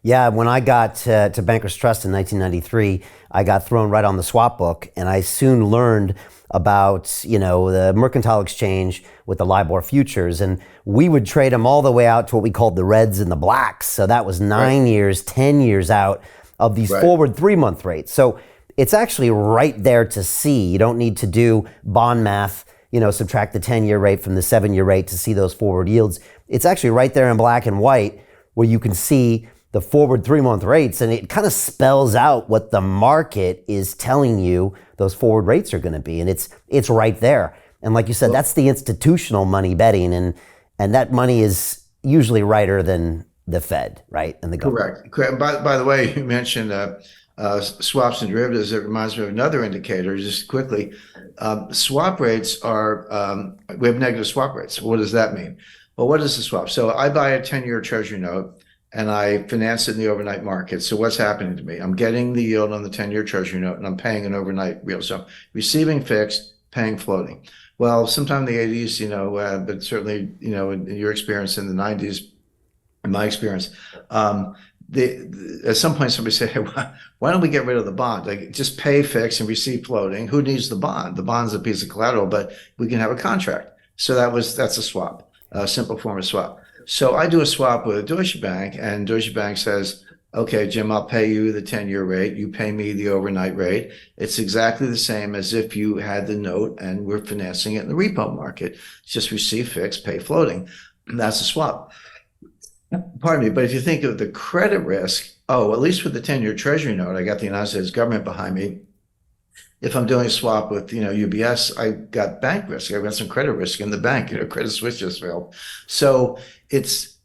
Yeah, when I got to Bankers Trust in 1993, I got thrown right on the swap book, and I soon learned about, the mercantile exchange with the LIBOR futures, and we would trade them all the way out to what we called the reds and the blacks. So that was 9 years, 10 years out of these forward 3-month rates. So it's actually right there to see. You don't need to do bond math, subtract the 10-year rate from the 7-year rate to see those forward yields. It's actually right there in black and white where you can see the forward 3-month rates, and it kind of spells out what the market is telling you those forward rates are going to be. And it's right there. And like you said, that's the institutional money betting, and that money is usually righter than the Fed, right? And the government. Correct. By the way, you mentioned swaps and derivatives. It reminds me of another indicator, just quickly. Swap rates are, we have negative swap rates. What does that mean? Well, what is the swap? So I buy a 10-year treasury note and I finance it in the overnight market. So what's happening to me? I'm getting the yield on the 10-year treasury note and I'm paying an overnight yield. So receiving fixed, paying floating. Well, sometime in the 80s, but certainly, in your experience in the 90s, in my experience, at some point somebody said, hey, why don't we get rid of the bond? Like, just pay fixed and receive floating. Who needs the bond? The bond's a piece of collateral, but we can have a contract. So that's a swap, a simple form of swap. So I do a swap with Deutsche Bank, and Deutsche Bank says, okay, Jim, I'll pay you the 10-year rate. You pay me the overnight rate. It's exactly the same as if you had the note and we're financing it in the repo market. It's just receive fixed, pay floating. That's a swap. Pardon me, but if you think of the credit risk, at least with the 10-year treasury note, I got the United States government behind me. If I'm doing a swap with, UBS, I got bank risk. I've got some credit risk in the bank. Credit Suisse just failed. So it's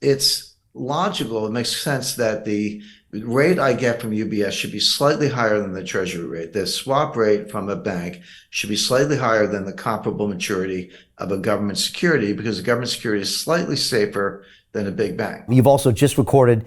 logical. It makes sense that the rate I get from UBS should be slightly higher than the treasury rate. The swap rate from a bank should be slightly higher than the comparable maturity of a government security, because the government security is slightly safer than a big bank. You've also just recorded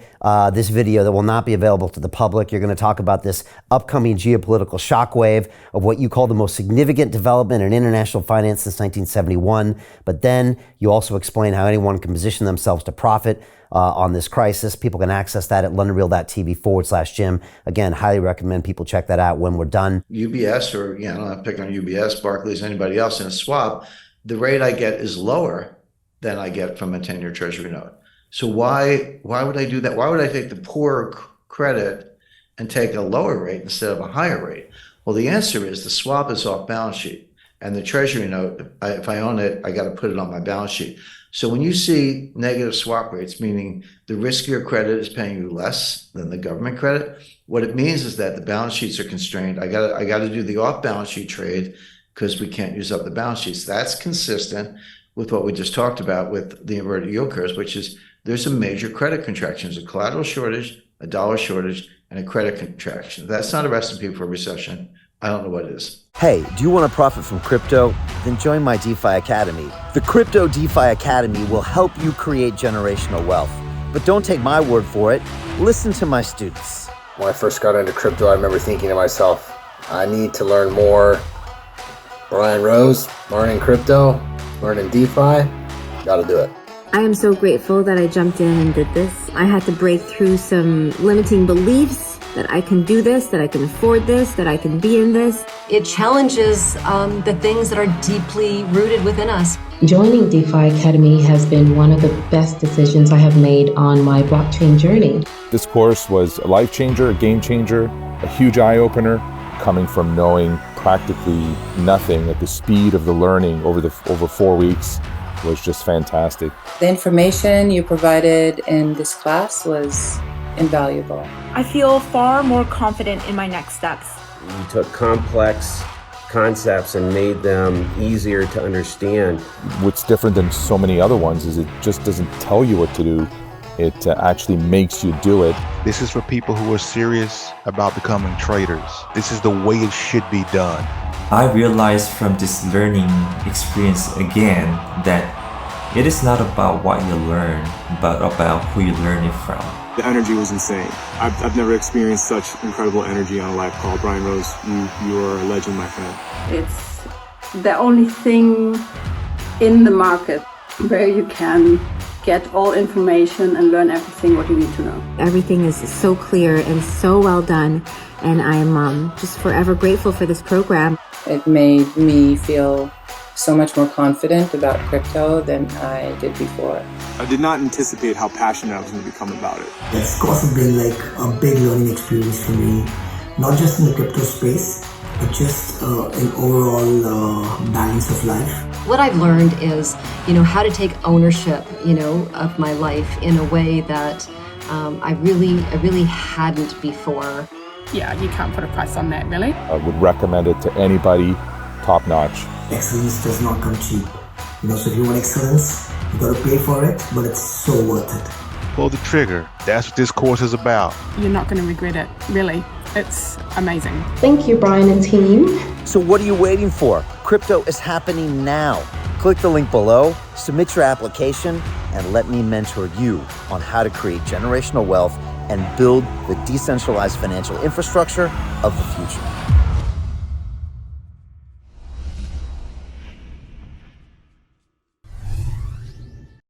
this video that will not be available to the public. You're going to talk about this upcoming geopolitical shockwave of what you call the most significant development in international finance since 1971. But then you also explain how anyone can position themselves to profit on this crisis. People can access that at londonreal.tv/Jim. Again, highly recommend people check that out when we're done. UBS, or I don't have to pick on UBS, Barclays, anybody else in a swap, the rate I get is lower than I get from a 10-year treasury note. So why would I do that? Why would I take the poorer credit and take a lower rate instead of a higher rate? Well, the answer is the swap is off balance sheet, and the treasury note, if I own it, I got to put it on my balance sheet. So when you see negative swap rates, meaning the riskier credit is paying you less than the government credit, what it means is that the balance sheets are constrained. I got to do the off balance sheet trade because we can't use up the balance sheets. That's consistent with what we just talked about with the inverted yield curves, which is there's a major credit contraction. There's a collateral shortage, a dollar shortage, and a credit contraction. That's not a recipe for a recession. I don't know what it is. Hey, do you want to profit from crypto? Then join my DeFi Academy. The Crypto DeFi Academy will help you create generational wealth. But don't take my word for it. Listen to my students. When I first got into crypto, I remember thinking to myself, I need to learn more. Brian Rose, learning crypto, learning DeFi, gotta do it. I am so grateful that I jumped in and did this. I had to break through some limiting beliefs that I can do this, that I can afford this, that I can be in this. It challenges the things that are deeply rooted within us. Joining DeFi Academy has been one of the best decisions I have made on my blockchain journey. This course was a life changer, a game changer, a huge eye-opener, coming from knowing practically nothing at the speed of the learning over 4 weeks was just fantastic. The information you provided in this class was invaluable. I feel far more confident in my next steps. You took complex concepts and made them easier to understand. What's different than so many other ones is it just doesn't tell you what to do. It actually makes you do it. This is for people who are serious about becoming traders. This is the way it should be done. I realized from this learning experience again that it is not about what you learn, but about who you learn it from. The energy was insane. I've never experienced such incredible energy on a live call. Brian Rose, you are a legend, my friend. It's the only thing in the market where you can get all information and learn everything what you need to know. Everything is so clear and so well done, and I'm just forever grateful for this program. It made me feel so much more confident about crypto than I did before. I did not anticipate how passionate I was going to become about it. It's of course been like a big learning experience for me, not just in the crypto space, but just an overall balance of life. What I've learned is, how to take ownership, of my life in a way that I really hadn't before. Yeah, you can't put a price on that, really. I would recommend it to anybody, top notch. Excellence does not come cheap. So if you want excellence, you gotta pay for it, but it's so worth it. Pull the trigger. That's what this course is about. You're not going to regret it, really. It's amazing. Thank you, Brian and team. So what are you waiting for? Crypto is happening now. Click the link below, submit your application, and let me mentor you on how to create generational wealth and build the decentralized financial infrastructure of the future.